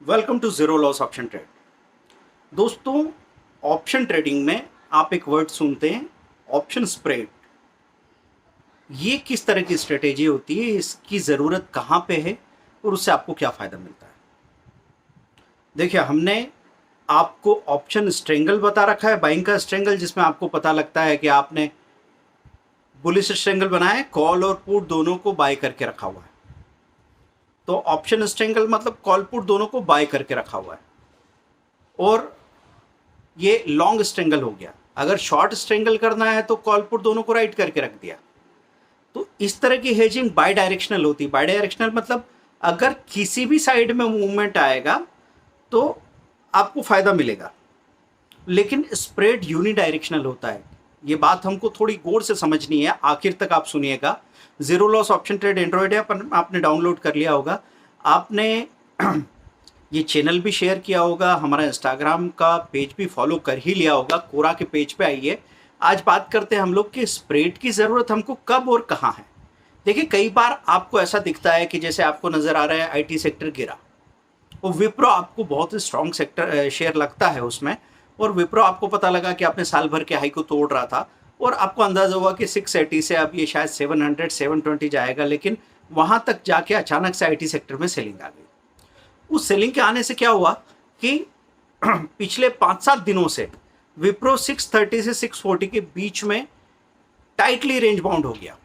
Welcome to zero loss option trade. दोस्तों, option trading में आप एक वर्ड सुनते हैं, ऑप्शन स्प्रेड। ये किस तरह की स्ट्रेटेजी होती है, इसकी ज़रूरत कहाँ पे है और उससे आपको क्या फ़ायदा मिलता है। देखिए, हमने आपको ऑप्शन स्ट्रेंगल बता रखा है, बाइंग का स्ट्रेंगल, जिसमें आपको पता लगता है कि आपने बुलिश स्ट्रेंगल बनाया है, कॉल और पुट दोनों को बाय करके रखा हुआ है। तो ऑप्शन स्ट्रेंगल मतलब कॉल पुट दोनों को बाय करके रखा हुआ है। और ये लॉन्ग स्ट्रेंगल हो गया। अगर शॉर्ट स्ट्रेंगल करना है तो कॉल पुट दोनों को राइट करके रख दिया। तो इस तरह की हेजिंग बाई डायरेक्शनल होती है। बाई डायरेक्शनल मतलब अगर किसी भी साइड में मूवमेंट आएगा तो आपको फायदा मिलेगा, लेकिन स्प्रेड यूनि डायरेक्शनल होता है। ये बात हमको थोड़ी गौर से समझनी है, आखिर तक आप सुनिएगा। Zero loss option trade Android app आपने डाउनलोड कर लिया होगा, आपने ये चैनल भी शेयर किया होगा, हमारा इंस्टाग्राम का पेज भी फॉलो कर ही लिया होगा। कोरा के पेज पे आइए। आज बात करते हैं हम लोग कि स्प्रेड की ज़रूरत हमको कब और कहाँ है। देखिए, कई बार आपको ऐसा दिखता है कि जैसे आपको नज़र आ रहा है आईटी सेक्टर गिरा और विप्रो आपको बहुत ही स्ट्रॉन्ग सेक्टर शेयर लगता है उसमें, और विप्रो आपको पता लगा कि आपने साल भर के हाई को तोड़ रहा था और आपको अंदाजा हुआ कि 680 से अब ये शायद 700 720 जाएगा, लेकिन वहाँ तक जाके अचानक से आईटी सेक्टर में सेलिंग आ गई। उस सेलिंग के आने से क्या हुआ कि पिछले 5-7 दिनों से विप्रो 630 से 640 के बीच में टाइटली रेंज बाउंड हो गया।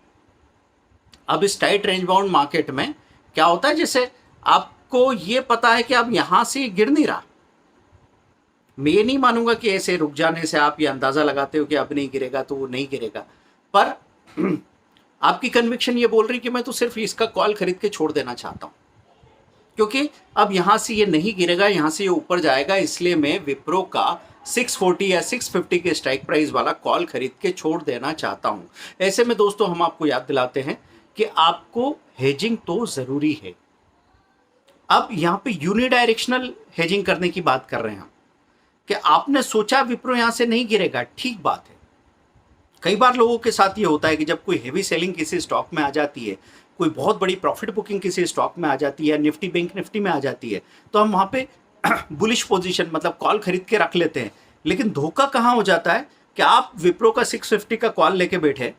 अब इस टाइट रेंज बाउंड मार्केट में क्या होता है, जैसे आपको ये पता है कि अब यहां से गिर नहीं रहा। मैं ये नहीं मानूंगा कि ऐसे रुक जाने से आप ये अंदाजा लगाते हो कि अब नहीं गिरेगा तो वो नहीं गिरेगा, पर आपकी कन्विक्शन ये बोल रही कि मैं तो सिर्फ इसका कॉल खरीद के छोड़ देना चाहता हूं, क्योंकि अब यहां से ये नहीं गिरेगा, यहां से ये ऊपर जाएगा, इसलिए मैं विप्रो का 640 या 650 के स्ट्राइक प्राइस वाला कॉल खरीद के छोड़ देना चाहता हूं। ऐसे में दोस्तों, हम आपको याद दिलाते हैं कि आपको हेजिंग तो जरूरी है। अब यहां पे यूनिडायरेक्शनल हेजिंग करने की बात कर रहे हैं हम, कि आपने सोचा विप्रो यहां से नहीं गिरेगा, ठीक बात है। कई बार लोगों के साथ ये होता है कि जब कोई हेवी सेलिंग किसी स्टॉक में आ जाती है, कोई बहुत बड़ी प्रॉफिट बुकिंग किसी स्टॉक में आ जाती है, निफ्टी बैंक निफ्टी में आ जाती है, तो हम वहाँ पे बुलिश पोजीशन मतलब कॉल खरीद के रख लेते हैं। लेकिन धोखा कहाँ हो जाता है कि आप विप्रो का 650 का कॉल लेके बैठे,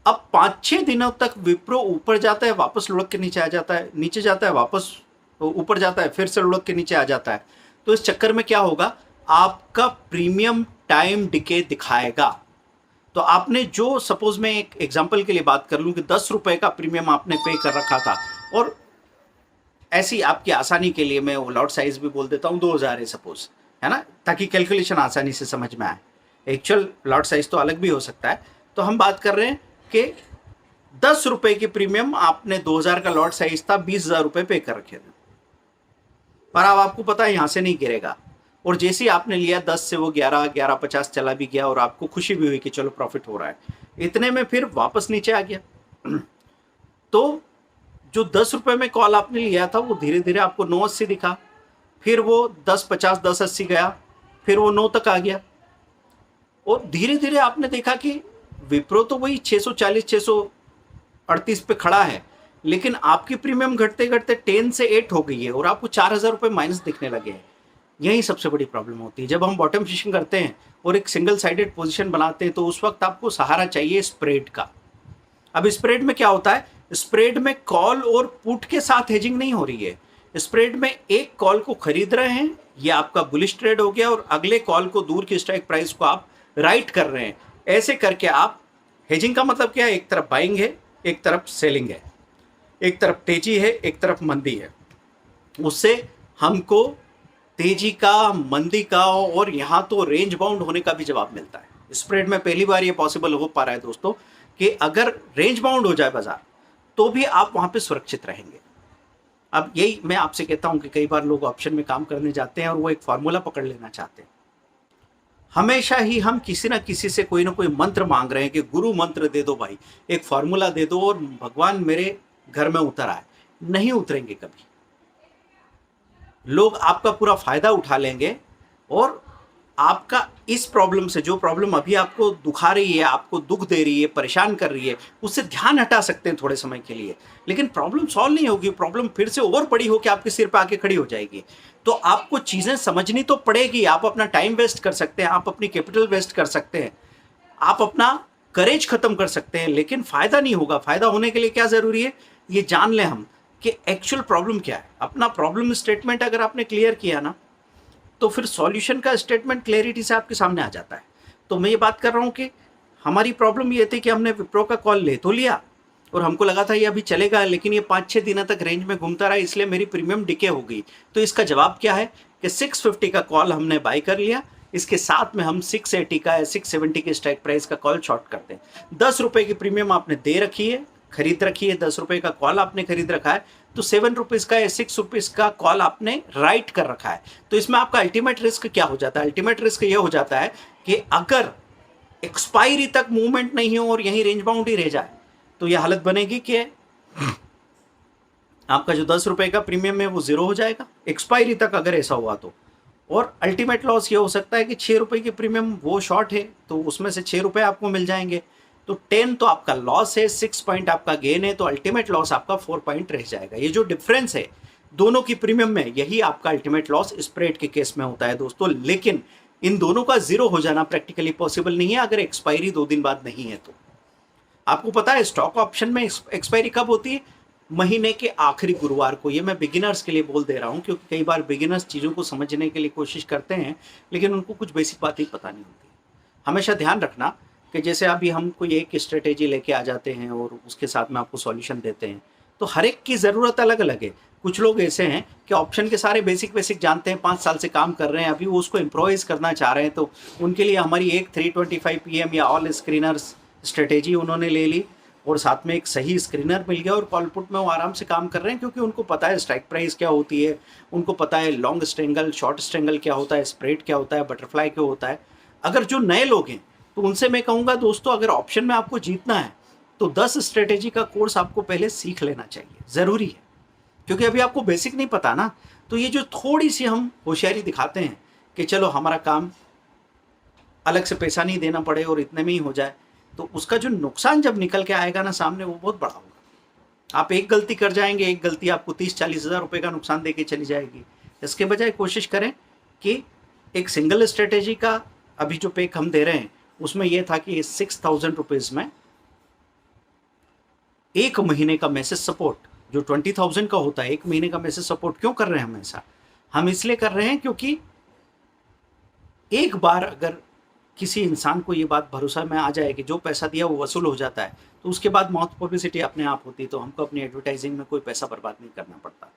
अब 5-6 दिनों तक विप्रो ऊपर जाता है, वापस लुढ़क के नीचे आ जाता है, नीचे जाता है, वापस ऊपर जाता है, फिर से लुढ़क के नीचे आ जाता है। तो इस चक्कर में क्या होगा, आपका प्रीमियम टाइम डिके दिखाएगा। तो आपने जो, सपोज मैं एक एग्जांपल के लिए बात कर लूं कि 10 रुपए का प्रीमियम आपने पे कर रखा था, और ऐसी आपकी आसानी के लिए मैं वो लॉट साइज भी बोल देता हूं 2000 है सपोज, है ना, ताकि कैलकुलेशन आसानी से समझ में आए। एक्चुअल लॉट साइज तो अलग भी हो सकता है। तो हम बात कर रहे हैं कि 10 रुपए की प्रीमियम आपने 2000 का लॉट साइज था, 20,000 रुपए पे कर रखे थे, पर अब आपको पता है यहां से नहीं गिरेगा, और जैसे ही आपने लिया 10 से वो 11-11.50 चला भी गया और आपको खुशी भी हुई कि चलो प्रॉफिट हो रहा है, इतने में फिर वापस नीचे आ गया। तो जो 10 रुपए में कॉल आपने लिया था वो धीरे धीरे आपको 9.80 दिखा, फिर वो 10.50 10.80 गया, फिर वो 9 तक आ गया, और धीरे धीरे आपने देखा कि विप्रो तो वही 640 638 पे खड़ा है, लेकिन आपकी प्रीमियम घटते घटते 10 से 8 हो गई है और आपको 4,000 रुपये माइनस दिखने लगे हैं। यही सबसे बड़ी प्रॉब्लम होती है जब हम बॉटम फिशिंग करते हैं और एक सिंगल साइडेड पोजीशन बनाते हैं, तो उस वक्त आपको सहारा चाहिए स्प्रेड का। अब स्प्रेड में क्या होता है, स्प्रेड में कॉल और पुट के साथ हेजिंग नहीं हो रही है। स्प्रेड में एक कॉल को खरीद रहे हैं, ये आपका बुलिश ट्रेड हो गया, और अगले कॉल को, दूर की स्ट्राइक प्राइस को आप राइट कर रहे हैं। ऐसे करके आप, हेजिंग का मतलब क्या है, एक तरफ बाइंग है, एक तरफ सेलिंग है, एक तरफ तेजी है, एक तरफ मंदी है। उससे हमको तेजी का, मंदी का, और यहां तो रेंज बाउंड होने का भी जवाब मिलता है। स्प्रेड में पहली बार ये पॉसिबल हो पा रहा है दोस्तों कि अगर रेंज बाउंड हो जाए बाजार, तो भी आप वहां पे सुरक्षित रहेंगे। अब यही मैं आपसे कहता हूं कि कई बार लोग ऑप्शन में काम करने जाते हैं और वो एक फॉर्मूला पकड़ लेना चाहते हैं। हमेशा ही हम किसी ना किसी से कोई ना कोई मंत्र मांग रहे हैं कि गुरु मंत्र दे दो भाई, एक फॉर्मूला दे दो और भगवान मेरे घर में उतर आए। नहीं उतरेंगे कभी। लोग आपका पूरा फायदा उठा लेंगे और आपका इस प्रॉब्लम से, जो प्रॉब्लम अभी आपको दुखा रही है, आपको दुख दे रही है, परेशान कर रही है, उससे ध्यान हटा सकते हैं थोड़े समय के लिए, लेकिन प्रॉब्लम सॉल्व नहीं होगी, प्रॉब्लम फिर से और बड़ी होकर आपके सिर पे आके खड़ी हो जाएगी। तो आपको चीज़ें समझनी तो पड़ेगी। आप अपना टाइम वेस्ट कर सकते हैं, आप अपनी कैपिटल वेस्ट कर सकते हैं, आप अपना करेज खत्म कर सकते हैं, लेकिन फायदा नहीं होगा। फायदा होने के लिए क्या जरूरी है, ये जान लें हम कि एक्चुअल प्रॉब्लम क्या है। अपना प्रॉब्लम स्टेटमेंट अगर आपने क्लियर किया ना, तो फिर सॉल्यूशन का स्टेटमेंट क्लैरिटी से आपके सामने आ जाता है। तो मैं ये बात कर रहा हूँ कि हमारी प्रॉब्लम ये थी कि हमने विप्रो का कॉल ले तो लिया और हमको लगा था ये अभी चलेगा, लेकिन ये 5-6 दिनों तक रेंज में घूमता रहा, इसलिए मेरी प्रीमियम डिके हो गई। तो इसका जवाब क्या है कि 650 का कॉल हमने बाई कर लिया, इसके साथ में हम 680 का या 670 के स्ट्राइक प्राइस का कॉल शॉर्ट करते हैं। 10 रुपए की प्रीमियम आपने दे रखी है, खरीद रखी है, 10 रुपए का कॉल आपने खरीद रखा है, तो 7 रुपीज का या 6 रुपीज का कॉल आपने राइट कर रखा है। तो इसमें आपका अल्टीमेट रिस्क क्या हो जाता है, अल्टीमेट रिस्क ये हो जाता है कि अगर एक्सपायरी तक मूवमेंट नहीं हो और यहीं रेंज बाउंड ही रह जाए, तो यह हालत बनेगी कि आपका जो 10 रुपए का प्रीमियम है वो जीरो हो जाएगा एक्सपायरी तक, अगर ऐसा हुआ तो। और अल्टीमेट लॉस ये हो सकता है कि 6 रुपए की प्रीमियम वो शॉर्ट है, तो उसमें से 6 रुपए आपको मिल जाएंगे, तो 10 तो आपका लॉस है, 6 पॉइंट आपका गेन है, तो अल्टीमेट लॉस आपका 4 पॉइंट रह जाएगा। ये जो डिफरेंस है दोनों की प्रीमियम में, यही आपका अल्टीमेट लॉस स्प्रेड के केस में होता है दोस्तों। लेकिन इन दोनों का जीरो हो जाना प्रैक्टिकली पॉसिबल नहीं है अगर एक्सपायरी 2 दिन बाद नहीं है तो। आपको पता है स्टॉक ऑप्शन में एक्सपायरी कब होती है, महीने के आखिरी गुरुवार को। ये मैं बिगिनर्स के लिए बोल दे रहा हूँ, क्योंकि कई बार बिगिनर्स चीज़ों को समझने के लिए कोशिश करते हैं, लेकिन उनको कुछ बेसिक बातें पता नहीं होती। हमेशा ध्यान रखना कि जैसे अभी हम कोई एक स्ट्रेटेजी लेके आ जाते हैं और उसके साथ में आपको सॉल्यूशन देते हैं, तो हर एक की ज़रूरत अलग अलग है। कुछ लोग ऐसे हैं कि ऑप्शन के सारे बेसिक जानते हैं, 5 साल से काम कर रहे हैं, अभी वो उसको इम्प्रोवाइज करना चाह रहे हैं, तो उनके लिए हमारी एक 325 PM या ऑल स्क्रीनर्स स्ट्रेटेजी उन्होंने ले ली और साथ में एक सही स्क्रीनर मिल गया और कॉल पुट में वो आराम से काम कर रहे हैं, क्योंकि उनको पता है स्ट्राइक प्राइस क्या होती है, उनको पता है लॉन्ग स्ट्रेंगल शॉर्ट स्ट्रेंगल क्या होता है, स्प्रेड क्या होता है, बटरफ्लाई क्या होता है। अगर जो नए लोग हैं तो उनसे मैं कहूँगा दोस्तों, अगर ऑप्शन में आपको जीतना है तो 10 स्ट्रेटेजी का कोर्स आपको पहले सीख लेना चाहिए, ज़रूरी है, क्योंकि अभी आपको बेसिक नहीं पता ना। तो ये जो थोड़ी सी हम होशियारी दिखाते हैं कि चलो हमारा काम अलग से पैसा नहीं देना पड़े और इतने में ही हो जाए, तो उसका जो नुकसान जब निकल के आएगा ना सामने, वो बहुत बड़ा होगा। आप एक गलती कर जाएंगे, एक गलती आपको 30-40 हज़ार रुपये का नुकसान दे के चली जाएगी। इसके बजाय कोशिश करें कि एक सिंगल स्ट्रेटेजी का अभी जो पैक हम दे रहे हैं उसमें यह था कि 6,000 रुपीज़ में एक महीने का मैसेज सपोर्ट, जो 20,000 का होता है, एक महीने का मैसेज सपोर्ट क्यों कर रहे हैं हम ऐसा? हम इसलिए कर रहे हैं क्योंकि एक बार अगर किसी इंसान को ये बात भरोसा में आ जाए कि जो पैसा दिया वो वसूल हो जाता है, तो उसके बाद माउथ पब्लिसिटी अपने आप होती है, तो हमको अपनी एडवर्टाइजिंग में कोई पैसा बर्बाद नहीं करना पड़ता,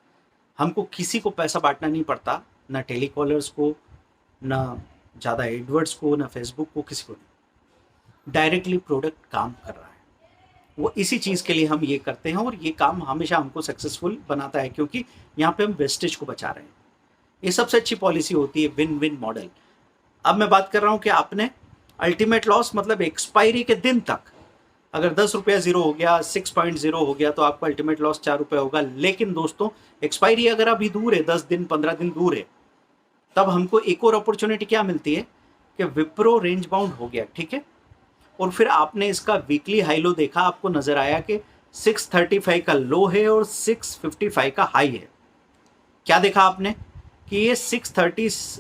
हमको किसी को पैसा बांटना नहीं पड़ता, ना टेलीकॉलर्स को, ना ज़्यादा एडवर्ड्स को, ना फेसबुक को, किसी को नहीं। डायरेक्टली प्रोडक्ट काम कर रहा है, वो इसी चीज़ के लिए हम ये करते हैं और ये काम हमेशा हमको सक्सेसफुल बनाता है, क्योंकि यहाँ पे हम वेस्टेज को बचा रहे हैं। ये सबसे अच्छी पॉलिसी होती है, विन विन मॉडल। अब मैं बात कर रहा हूँ कि आपने अल्टीमेट लॉस मतलब एक्सपायरी के दिन तक अगर 10 रुपया जीरो हो गया, 6.0 हो गया, तो आपका अल्टीमेट लॉस 4 रुपये होगा। लेकिन दोस्तों एक्सपायरी अगर अभी दूर है, 10 दिन 15 दिन दूर है, तब हमको एक और अपॉर्चुनिटी क्या मिलती है कि विप्रो रेंज बाउंड हो गया, ठीक है, और फिर आपने इसका वीकली हाई लो देखा, आपको नजर आया कि 635 का लो है और 655 का हाई है। क्या देखा आपने कि ये 630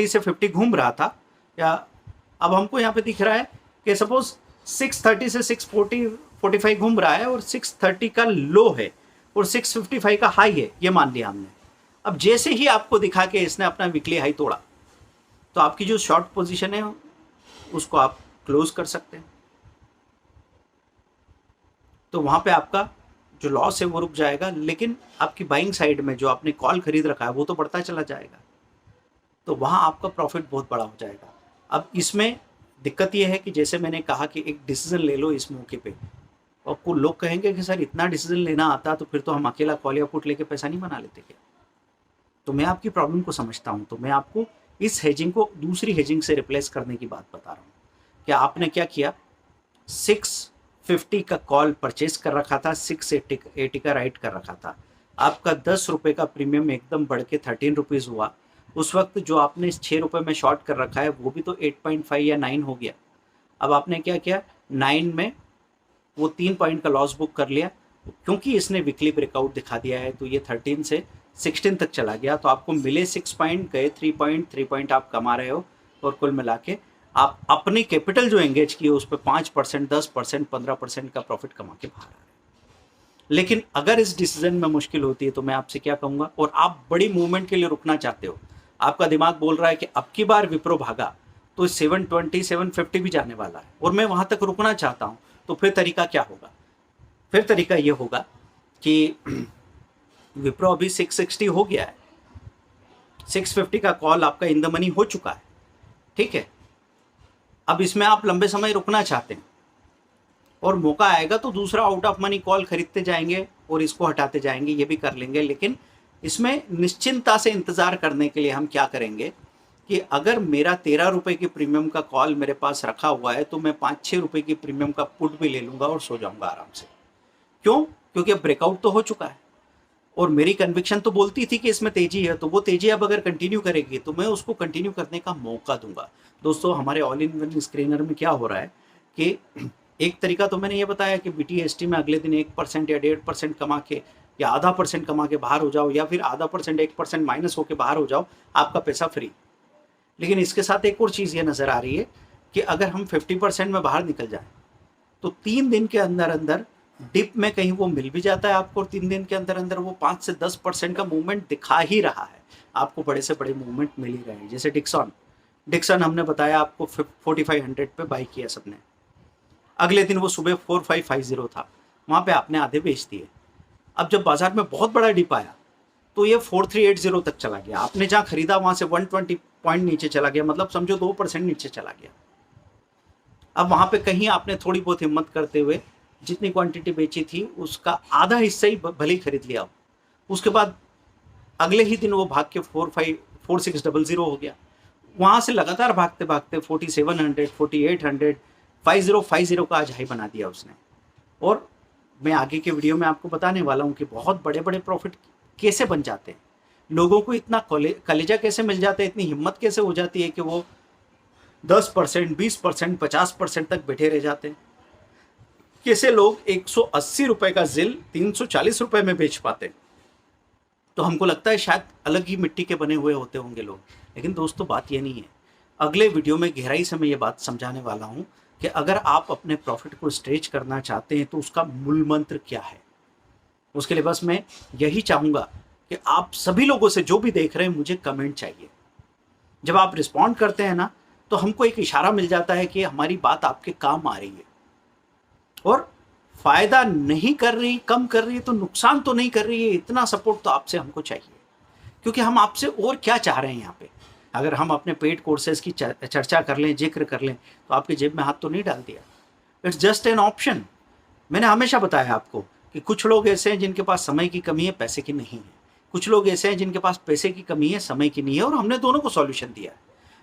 से 50 घूम रहा था, या अब हमको यहाँ पे दिख रहा है कि सपोज 630 से 645 घूम रहा है और 630 का लो है और 655 का हाई है, ये मान लिया हमने। अब जैसे ही आपको दिखा कि इसने अपना वीकली हाई तोड़ा, तो आपकी जो शॉर्ट पोजीशन है उसको आप क्लोज कर सकते हैं, तो वहां पे आपका जो लॉस है वो रुक जाएगा, लेकिन आपकी बाइंग साइड में जो आपने कॉल खरीद रखा है वो तो बढ़ता चला जाएगा, तो वहां आपका प्रॉफिट बहुत बड़ा हो जाएगा। अब इसमें दिक्कत यह है कि जैसे मैंने कहा कि एक डिसीजन ले लो इस मौके पे, और कुछ लोग कहेंगे कि सर इतना डिसीजन लेना आता तो फिर तो हम अकेला कॉल या पुट लेके पैसा नहीं बना लेते क्या? तो मैं आपकी प्रॉब्लम को समझता हूं, तो मैं आपको इस हेजिंग को दूसरी हेजिंग से रिप्लेस करने की बात बता रहा हूं। कि आपने क्या किया, 650 का कॉल परचेज कर रखा था, 680 का राइट कर रखा था, आपका 10 रुपये का प्रीमियम एकदम बढ़ के 13 रुपीज़ हुआ, उस वक्त जो आपने इस 6 रुपये में शॉर्ट कर रखा है वो भी तो 8.5 या 9 हो गया। अब आपने क्या किया, 9 में वो 3 पॉइंट का लॉस बुक कर लिया, क्योंकि इसने वीकली ब्रेकआउट दिखा दिया है तो ये 13 से 16 तक चला गया, तो आपको मिले 6 पॉइंट, गए 3 पॉइंट आप कमा रहे हो, और कुल मिला के आप अपनी कैपिटल जो एंगेज की है उस पर 5%, 10%, 15% का प्रॉफिट कमा के बाहर आ रहे हैं। लेकिन अगर इस डिसीजन में मुश्किल होती है तो मैं आपसे क्या कहूँगा, और आप बड़ी मूवमेंट के लिए रुकना चाहते हो, आपका दिमाग बोल रहा है कि अब की बार विप्रो भागा तो 720, 750 भी जाने वाला है और मैं वहाँ तक रुकना चाहता हूँ, तो फिर तरीका क्या होगा? फिर तरीका ये होगा कि विप्रो अभी 660 हो गया है, 650 का कॉल आपका इन द मनी हो चुका है, ठीक है। अब इसमें आप लंबे समय रुकना चाहते हैं और मौका आएगा तो दूसरा आउट ऑफ मनी कॉल खरीदते जाएंगे और इसको हटाते जाएंगे, ये भी कर लेंगे। लेकिन इसमें निश्चिंतता से इंतज़ार करने के लिए हम क्या करेंगे कि अगर मेरा 13 रुपये की प्रीमियम का कॉल मेरे पास रखा हुआ है तो मैं 5-6 रुपये की प्रीमियम का पुट भी ले लूँगा और सो जाऊँगा आराम से। क्यों? क्योंकि अब ब्रेकआउट तो हो चुका है और मेरी कन्विक्शन तो बोलती थी कि इसमें तेजी है, तो वो तेजी अब अगर कंटिन्यू करेगी तो मैं उसको कंटिन्यू करने का मौका दूंगा। दोस्तों, हमारे ऑल इन वन स्क्रीनर में क्या हो रहा है कि एक तरीका तो मैंने ये बताया कि BTST में अगले दिन 1% या 1.5% कमा के या आधा % कमा के बाहर हो जाओ, या फिर आधा % 1% माइनस होके बाहर हो जाओ, आपका पैसा फ्री। लेकिन इसके साथ एक और चीज़ ये नज़र आ रही है कि अगर हम 50% में बाहर निकल जाए तो 3 दिन के अंदर अंदर डिप में कहीं वो मिल भी जाता है आपको, और 3 दिन के अंदर अंदर वो 5 से 10% का मूवमेंट दिखा ही रहा है आपको, बड़े से बड़े मूवमेंट मिल ही रहे हैं। जैसे डिक्सन हमने बताया आपको 4500 पे बाई किया सबने, अगले दिन वो सुबह 4550 था, वहाँ पे आपने आधे बेच दिए। अब जब बाजार में बहुत बड़ा डिप आया तो ये 4380 तक चला गया, आपने जहाँ खरीदा वहाँ से 120 पॉइंट नीचे चला गया, मतलब समझो 2% नीचे चला गया। अब वहाँ पे कहीं आपने थोड़ी बहुत हिम्मत करते हुए जितनी क्वांटिटी बेची थी उसका आधा हिस्सा ही भले ही खरीद लिया, उसके बाद अगले ही दिन वो भाग के 4600 हो गया। वहाँ से लगातार भागते भागते 4700, 4800, 5050 का आज हाई बना दिया उसने। और मैं आगे के वीडियो में आपको बताने वाला हूँ कि बहुत बड़े बड़े प्रॉफिट कैसे बन जाते हैं, लोगों को इतना कलेजा कैसे मिल जाता है, इतनी हिम्मत कैसे हो जाती है कि वो 10%, 20%, 50% तक बैठे रह जाते हैं। कैसे लोग 180 रुपए का जिल 340 रुपए में बेच पाते हैं। तो हमको लगता है शायद अलग ही मिट्टी के बने हुए होते होंगे लोग, लेकिन दोस्तों बात ये नहीं है। अगले वीडियो में गहराई से मैं ये बात समझाने वाला हूँ कि अगर आप अपने प्रॉफिट को स्ट्रेच करना चाहते हैं तो उसका मूल मंत्र क्या है। उसके लिए बस मैं यही चाहूँगा कि आप सभी लोगों से, जो भी देख रहे हैं, मुझे कमेंट चाहिए। जब आप रिस्पॉन्ड करते हैं ना तो हमको एक इशारा मिल जाता है कि हमारी बात आपके काम आ रही है, और फायदा नहीं कर रही, कम कर रही है तो नुकसान तो नहीं कर रही है, इतना सपोर्ट तो आपसे हमको चाहिए। क्योंकि हम आपसे और क्या चाह रहे हैं यहाँ पे। अगर हम अपने पेड कोर्सेज की चर्चा कर लें, जिक्र कर लें, तो आपके जेब में हाथ तो नहीं डाल दिया। It's just an option. मैंने हमेशा बताया आपको कि कुछ लोग ऐसे हैं जिनके पास समय की कमी है, पैसे की नहीं है। कुछ लोग ऐसे हैं जिनके पास पैसे की कमी है, समय की नहीं है, और हमने दोनों को सॉल्यूशन दिया है।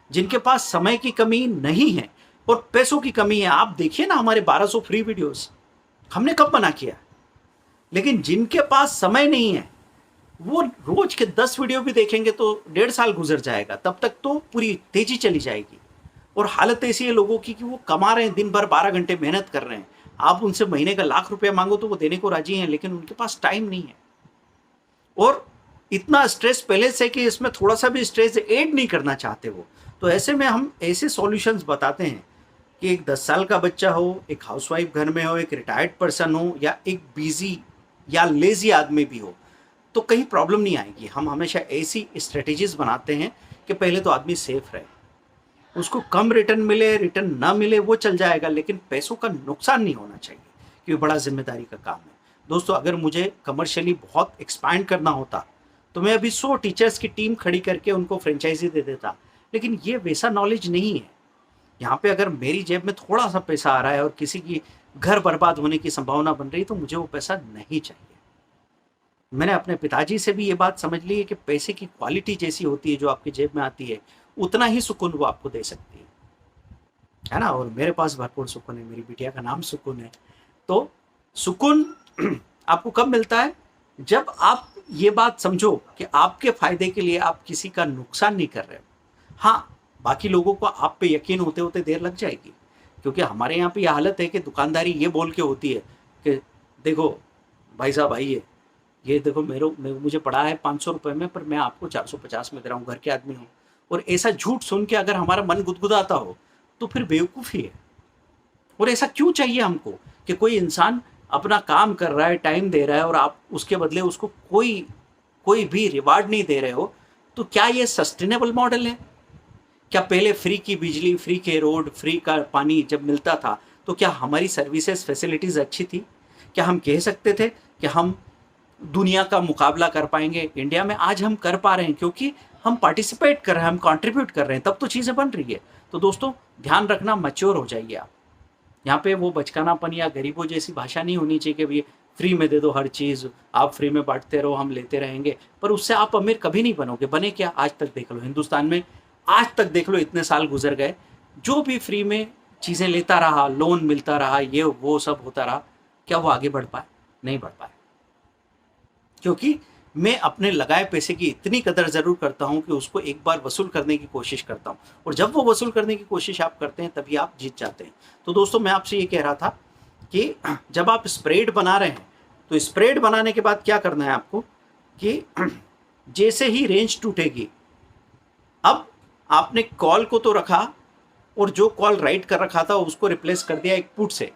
जिनके पास समय की कमी नहीं है और पैसों की कमी है, आप देखिए ना हमारे 1200 फ्री वीडियोस हमने कब बना किया। लेकिन जिनके पास समय नहीं है वो रोज के 10 वीडियो भी देखेंगे तो 1.5 साल गुजर जाएगा, तब तक तो पूरी तेजी चली जाएगी। और हालत ऐसी है लोगों की कि वो कमा रहे हैं, दिन भर 12 घंटे मेहनत कर रहे हैं, आप उनसे महीने का लाख रुपया मांगो तो वो देने को राजी हैं, लेकिन उनके पास टाइम नहीं है। और इतना स्ट्रेस पहले से कि इसमें थोड़ा सा भी स्ट्रेस ऐड नहीं करना चाहते वो। तो ऐसे में हम ऐसे सॉल्यूशंस बताते हैं कि एक 10 साल का बच्चा हो, एक हाउसवाइफ घर में हो, एक रिटायर्ड पर्सन हो, या एक बिजी या लेजी आदमी भी हो, तो कहीं प्रॉब्लम नहीं आएगी। हम हमेशा ऐसी स्ट्रेटेजीज बनाते हैं कि पहले तो आदमी सेफ रहे, उसको कम रिटर्न मिले, रिटर्न ना मिले वो चल जाएगा, लेकिन पैसों का नुकसान नहीं होना चाहिए, क्योंकि बड़ा जिम्मेदारी का काम है। दोस्तों, अगर मुझे कमर्शियली बहुत एक्सपैंड करना होता तो मैं अभी 100 टीचर्स की टीम खड़ी करके उनको फ्रेंचाइजी दे देता, लेकिन ये वैसा नॉलेज नहीं है। यहाँ पे अगर मेरी जेब में थोड़ा सा पैसा आ रहा है और किसी की घर बर्बाद होने की संभावना बन रही, तो मुझे वो पैसा नहीं चाहिए। मैंने अपने पिताजी से भी ये बात समझ ली है कि पैसे की क्वालिटी जैसी होती है, जो आपकी जेब में आती है, उतना ही सुकून वो आपको दे सकती है ना। और मेरे पास भरपूर सुकून है, मेरी बिटिया का नाम सुकून है। तो सुकून आपको कब मिलता है? जब आप ये बात समझो कि आपके फायदे के लिए आप किसी का नुकसान नहीं कर रहे हो। हाँ, बाकी लोगों को आप पे यकीन होते होते देर लग जाएगी, क्योंकि हमारे यहाँ पे ये हालत है कि दुकानदारी ये बोल के होती है कि देखो भाई साहब आइए, ये देखो मुझे पड़ा है 500 रुपये में, पर मैं आपको 450 में दे रहा हूँ, घर के आदमी हूँ। और ऐसा झूठ सुन के अगर हमारा मन गुदगुदाता हो तो फिर बेवकूफ़ी है। और ऐसा क्यों चाहिए हमको कि कोई इंसान अपना काम कर रहा है, टाइम दे रहा है, और आप उसके बदले उसको कोई भी रिवार्ड नहीं दे रहे हो? तो क्या ये सस्टेनेबल मॉडल है? क्या पहले फ्री की बिजली, फ्री के रोड, फ्री का पानी जब मिलता था तो क्या हमारी सर्विसेज फैसिलिटीज़ अच्छी थी? क्या हम कह सकते थे कि हम दुनिया का मुकाबला कर पाएंगे? इंडिया में आज हम कर पा रहे हैं क्योंकि हम पार्टिसिपेट कर रहे हैं, हम कंट्रीब्यूट कर रहे हैं, तब तो चीज़ें बन रही है। तो दोस्तों ध्यान रखना, मैच्योर हो जाइए आप। यहाँ पे वो बचकानापन या गरीबों जैसी भाषा नहीं होनी चाहिए कि भैया फ्री में दे दो हर चीज़, आप फ्री में बांटते रहो, हम लेते रहेंगे, पर उससे आप अमीर कभी नहीं बनोगे। बने क्या? आज तक देख लो हिंदुस्तान में, आज तक देख लो, इतने साल गुजर गए, जो भी फ्री में चीज़ें लेता रहा, लोन मिलता रहा, ये वो सब होता रहा, क्या वो आगे बढ़ पाए? नहीं बढ़ पाए। क्योंकि मैं अपने लगाए पैसे की इतनी कदर ज़रूर करता हूं कि उसको एक बार वसूल करने की कोशिश करता हूं, और जब वो वसूल करने की कोशिश आप करते हैं तभी आप जीत जाते हैं। तो दोस्तों मैं आपसे ये कह रहा था कि जब आप स्प्रेड बना रहे हैं तो स्प्रेड बनाने के बाद क्या करना है आपको कि जैसे ही रेंज टूटेगी, अब आपने कॉल को तो रखा, और जो कॉल राइट कर रखा था उसको रिप्लेस कर दिया एक पुट से।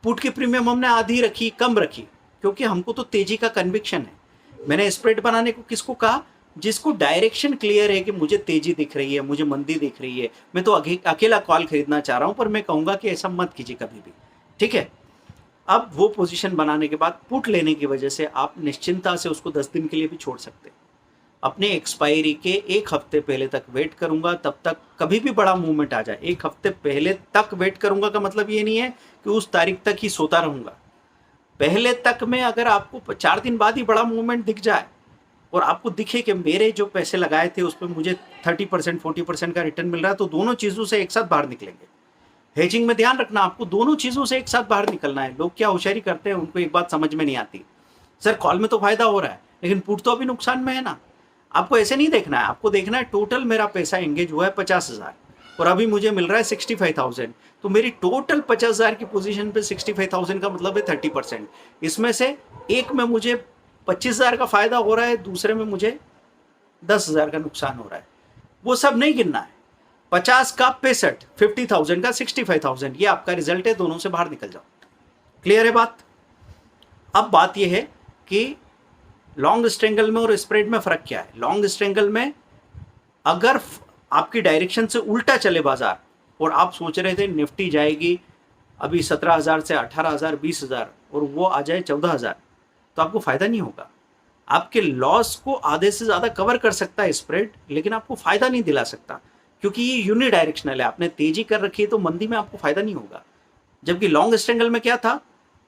पुट की प्रीमियम हमने आधी रखी, कम रखी, क्योंकि हमको तो तेजी का कन्विक्शन है। मैंने स्प्रेड बनाने को किसको कहा? जिसको डायरेक्शन क्लियर है कि मुझे तेजी दिख रही है, मुझे मंदी दिख रही है, मैं तो अकेला कॉल खरीदना चाह रहा हूं, पर मैं कहूंगा कि ऐसा मत कीजिए कभी भी, ठीक है? अब वो पोजीशन बनाने के बाद पुट लेने की वजह से आप निश्चिंता से उसको 10 दिन के लिए भी छोड़ सकते हैं। अपने एक्सपायरी के एक हफ्ते पहले तक वेट करूंगा, तब तक कभी भी बड़ा मूवमेंट आ जाए, एक हफ्ते पहले तक वेट करूंगा का मतलब ये नहीं है कि उस तारीख तक ही सोता रहूंगा। पहले तक में अगर आपको 4 दिन बाद ही बड़ा मूवमेंट दिख जाए और आपको दिखे कि मेरे जो पैसे लगाए थे उस पर मुझे 30% 40% का रिटर्न मिल रहा है, तो दोनों चीज़ों से एक साथ बाहर निकलेंगे। हेजिंग में ध्यान रखना, आपको दोनों चीज़ों से एक साथ बाहर निकलना है। लोग क्या होशियारी करते हैं, उनको एक बात समझ में नहीं आती, सर कॉल में तो फायदा हो रहा है लेकिन पुट तो अभी नुकसान में है ना। आपको ऐसे नहीं देखना है, आपको देखना है टोटल मेरा पैसा एंगेज हुआ है 50,000 और अभी मुझे मिल रहा है 65,000, तो मेरी टोटल 50,000 की पोजीशन पे 65,000 का मतलब है 30%। इसमें से एक में मुझे 25,000 का फायदा हो रहा है, दूसरे में मुझे 10,000 का नुकसान हो रहा है। वो सब नहीं गिनना है, 50 का 65, 50,000 का 65,000, ये आपका रिजल्ट है, दोनों से बाहर निकल जाओ। क्लियर है बात? अब बात यह है कि लॉन्ग स्ट्रेंगल में और स्प्रेड में फर्क क्या है। लॉन्ग स्ट्रेंगल में अगर आपकी डायरेक्शन से उल्टा चले बाजार और आप सोच रहे थे निफ्टी जाएगी अभी 17,000 से 18,000 20,000 और वो आ जाए 14,000, तो आपको फायदा नहीं होगा। आपके लॉस को आधे से ज्यादा कवर कर सकता है स्प्रेड, लेकिन आपको फायदा नहीं दिला सकता, क्योंकि ये यूनि डायरेक्शनल है। आपने तेजी कर रखी है तो मंदी में आपको फायदा नहीं होगा। जबकि लॉन्ग स्ट्रेंगल में क्या था?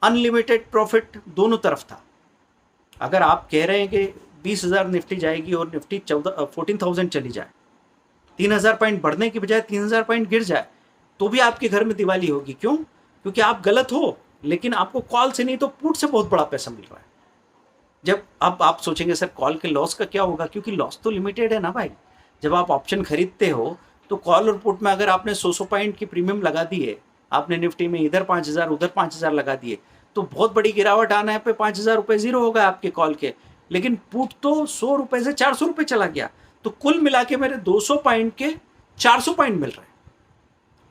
अनलिमिटेड प्रॉफिट दोनों तरफ था। अगर आप कह रहे हैं कि 20,000 निफ्टी जाएगी और निफ्टी 14,000 चली जाए, 3,000 पॉइंट बढ़ने की बजाय 3,000 पॉइंट गिर जाए, तो भी आपके घर में दिवाली होगी। क्यों? क्योंकि आप गलत हो, लेकिन आपको कॉल से नहीं तो पुट से बहुत बड़ा पैसा मिल रहा है। जब अब आप सोचेंगे सर कॉल के लॉस का क्या होगा, क्योंकि लॉस तो लिमिटेड है ना भाई। जब आप ऑप्शन खरीदते हो तो कॉल और पुट में अगर आपने 100 पॉइंट की प्रीमियम लगा दी है, आपने निफ्टी में इधर 5,000 उधर 5,000 लगा दिए, तो बहुत बड़ी गिरावट आने पे 5,000 रुपये जीरो हो गए आपके कॉल के। लेकिन पुट तो 100 रुपये से 400 रुपये चला गया, तो कुल मिला के मेरे 200 पॉइंट के 400 पॉइंट मिल रहे हैं,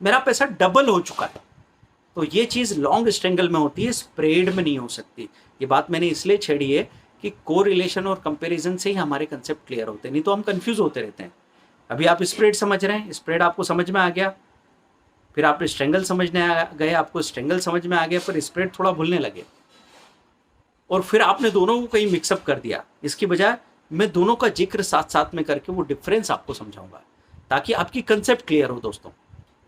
मेरा पैसा डबल हो चुका है। तो ये चीज़ लॉन्ग स्ट्रेंगल में होती है, स्प्रेड में नहीं हो सकती। ये बात मैंने इसलिए छेड़ी है कि कोरिलेशन और कंपैरिजन से ही हमारे कंसेप्ट क्लियर होते हैं, नहीं तो हम कंफ्यूज होते रहते हैं। अभी आप स्प्रेड समझ रहे हैं, स्प्रेड आपको समझ में आ गया, फिर आप स्ट्रेंगल समझने गए, आपको स्ट्रेंगल समझ में आ गया, पर स्प्रेड थोड़ा भूलने लगे, और फिर आपने दोनों को कहीं मिक्सअप कर दिया। इसकी बजाय मैं दोनों का जिक्र साथ साथ में करके वो डिफरेंस आपको समझाऊंगा, ताकि आपकी कंसेप्ट क्लियर हो दोस्तों।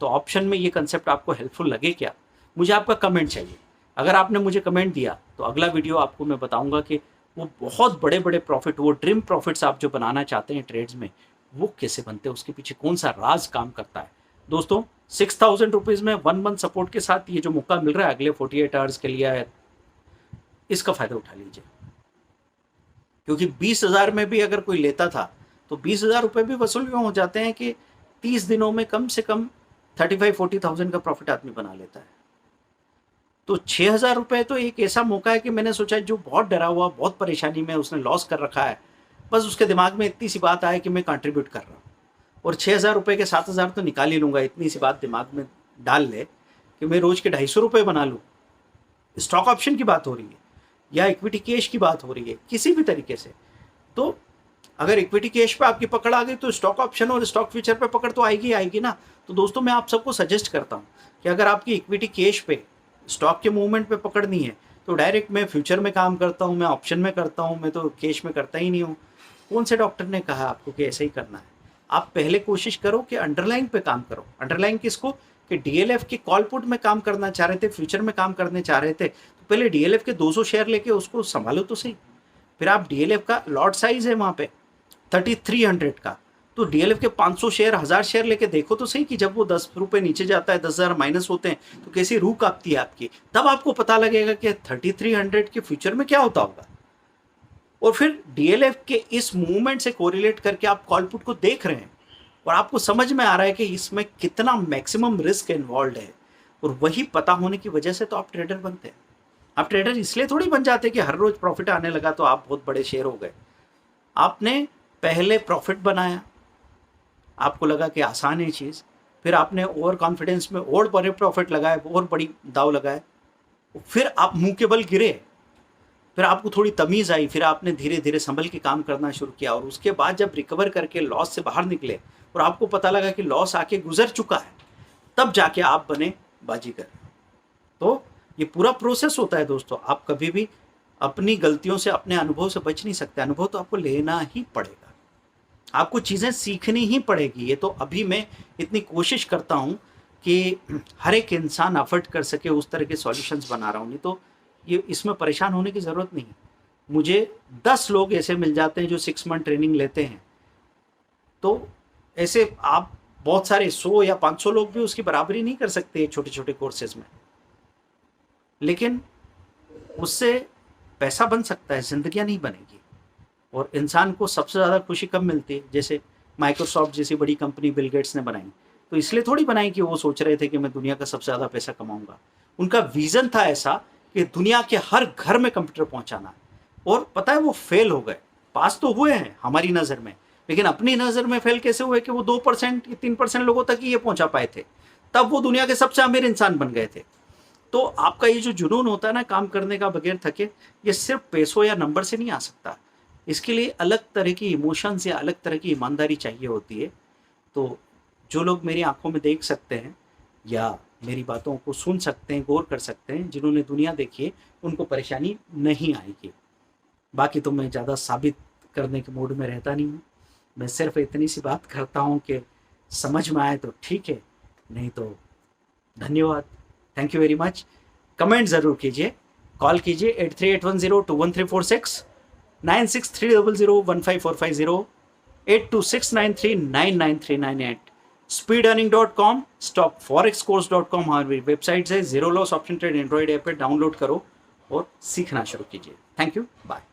तो ऑप्शन में ये कंसेप्ट आपको हेल्पफुल लगे क्या? मुझे आपका कमेंट चाहिए। अगर आपने मुझे कमेंट दिया तो अगला वीडियो आपको मैं बताऊंगा कि वो बहुत बड़े बड़े प्रॉफिट, वो ड्रीम प्रॉफिट्स आप जो बनाना चाहते हैं ट्रेड्स में, वो कैसे बनते हैं, उसके पीछे कौन सा राज काम करता है। दोस्तों 6,000 रुपीज़ में 1 मंथ सपोर्ट के साथ ये जो मौका मिल रहा है अगले 48 आवर्स के लिए, इसका फायदा उठा लीजिए। क्योंकि 20,000 में भी अगर कोई लेता था तो 20,000 रुपये भी वसूल क्यों हो जाते हैं कि 30 दिनों में कम से कम 35-40,000 का प्रॉफिट आदमी बना लेता है। तो 6,000 रुपये तो एक ऐसा मौका है कि मैंने सोचा जो बहुत डरा हुआ, बहुत परेशानी में, उसने लॉस कर रखा है, बस उसके दिमाग में इतनी सी बात आए कि मैं कंट्रीब्यूट कर रहा हूँ और 6,000 रुपये के 7,000 तो निकाल ही लूँगा, इतनी सी बात दिमाग में डाल ले कि मैं रोज़ के 250 रुपये बना लूँ। स्टॉक ऑप्शन की बात हो रही है या इक्विटी कैश की बात हो रही है, किसी भी तरीके से। तो अगर इक्विटी कैश पे आपकी पकड़ आ गई तो स्टॉक ऑप्शन और स्टॉक फ्यूचर पे पकड़ तो आएगी ना। तो दोस्तों मैं आप सबको सजेस्ट करता हूँ कि अगर आपकी इक्विटी कैश पे, स्टॉक के मूवमेंट पे पकड़नी है तो डायरेक्ट मैं फ्यूचर में काम करता हूँ, मैं ऑप्शन में करता हूँ, मैं तो कैश में करता ही नहीं हूँ। कौन से डॉक्टर ने कहा आपको कि ऐसे ही करना है? आप पहले कोशिश करो कि अंडरलाइन पे काम करो। अंडरलाइन किसको? कि डीएलएफ के कॉल पुट में काम करना चाह रहे थे, फ्यूचर में काम करने चाह रहे थे, तो पहले डीएलएफ के 200 शेयर लेके उसको संभालो तो सही। फिर आप डीएलएफ का लॉट साइज है वहाँ पे 3300 का, तो डीएलएफ के 500 शेयर, 1000 शेयर लेके देखो तो सही कि जब वो 10 रुपये नीचे जाता है, 10,000 माइनस होते हैं तो कैसी रूह कांपती है आपकी। तब आपको पता लगेगा कि 3300 के फ्यूचर में क्या होता होगा। और फिर डीएलएफ के इस मूवमेंट से कोरिलेट करके आप कॉल पुट को देख रहे हैं और आपको समझ में आ रहा है कि इसमें कितना मैक्सिमम रिस्क इन्वॉल्व है, और वही पता होने की वजह से तो आप ट्रेडर बनते हैं। आप ट्रेडर इसलिए थोड़ी बन जाते कि हर रोज प्रॉफिट आने लगा तो आप बहुत बड़े शेयर हो गए। आपने पहले प्रॉफिट बनाया, आपको लगा कि आसान है चीज़, फिर आपने ओवर कॉन्फिडेंस में और बड़े प्रॉफिट लगाए, और बड़ी दाव लगाए, फिर आप मुंह के बल गिरे, फिर आपको थोड़ी तमीज़ आई, फिर आपने धीरे धीरे संभल के काम करना शुरू किया, और उसके बाद जब रिकवर करके लॉस से बाहर निकले और आपको पता लगा कि लॉस आके गुजर चुका है, तब जाके आप बने बाजीगर। तो ये पूरा प्रोसेस होता है दोस्तों। आप कभी भी अपनी गलतियों से, अपने अनुभव से बच नहीं सकते। अनुभव तो आपको लेना ही पड़ेगा, आपको चीज़ें सीखनी ही पड़ेगी। ये तो अभी मैं इतनी कोशिश करता हूँ कि हर एक इंसान अफर्ट कर सके, उस तरह के सॉल्यूशंस बना रहा हूँ। नहीं तो ये, इसमें परेशान होने की ज़रूरत नहीं। मुझे 10 लोग ऐसे मिल जाते हैं जो 6 मंथ ट्रेनिंग लेते हैं, तो ऐसे आप बहुत सारे 100 या 500 लोग भी उसकी बराबरी नहीं कर सकते छोटे छोटे कोर्सेज में। लेकिन उससे पैसा बन सकता है, जिंदगियां नहीं बनेगी। और इंसान को सबसे ज़्यादा खुशी कब मिलती है? जैसे माइक्रोसॉफ्ट जैसी बड़ी कंपनी बिल गेट्स ने बनाई, तो इसलिए थोड़ी बनाई कि वो सोच रहे थे कि मैं दुनिया का सबसे ज़्यादा पैसा कमाऊंगा। उनका विजन था ऐसा कि दुनिया के हर घर में कंप्यूटर पहुंचाना, और पता है वो फेल हो गए। पास तो हुए हैं हमारी नज़र में, लेकिन अपनी नज़र में फेल कैसे हुए कि वो 2% या 3% लोगों तक ही ये पहुंचा पाए थे, तब वो दुनिया के सबसे अमीर इंसान बन गए थे। तो आपका ये जो जुनून होता है ना काम करने का बगैर थके, ये सिर्फ पैसों या नंबर से नहीं आ सकता। इसके लिए अलग तरह की इमोशंस या अलग तरह की ईमानदारी चाहिए होती है। तो जो लोग मेरी आंखों में देख सकते हैं या मेरी बातों को सुन सकते हैं, गौर कर सकते हैं, जिन्होंने दुनिया देखी है, उनको परेशानी नहीं आएगी। बाकी तो मैं ज़्यादा साबित करने के मूड में रहता नहीं हूँ। मैं सिर्फ इतनी सी बात करता हूँ कि समझ में आए तो ठीक है, नहीं तो धन्यवाद, thank you very much. Comment ज़रूर कीजिए, कॉल कीजिए 8381021346, 9630015450, 8269399398, speedearning.com, stockforexcourse.com हमारी वेबसाइट है। Zero loss option trade Android app पे डाउनलोड करो और सीखना शुरू कीजिए। Thank you, bye.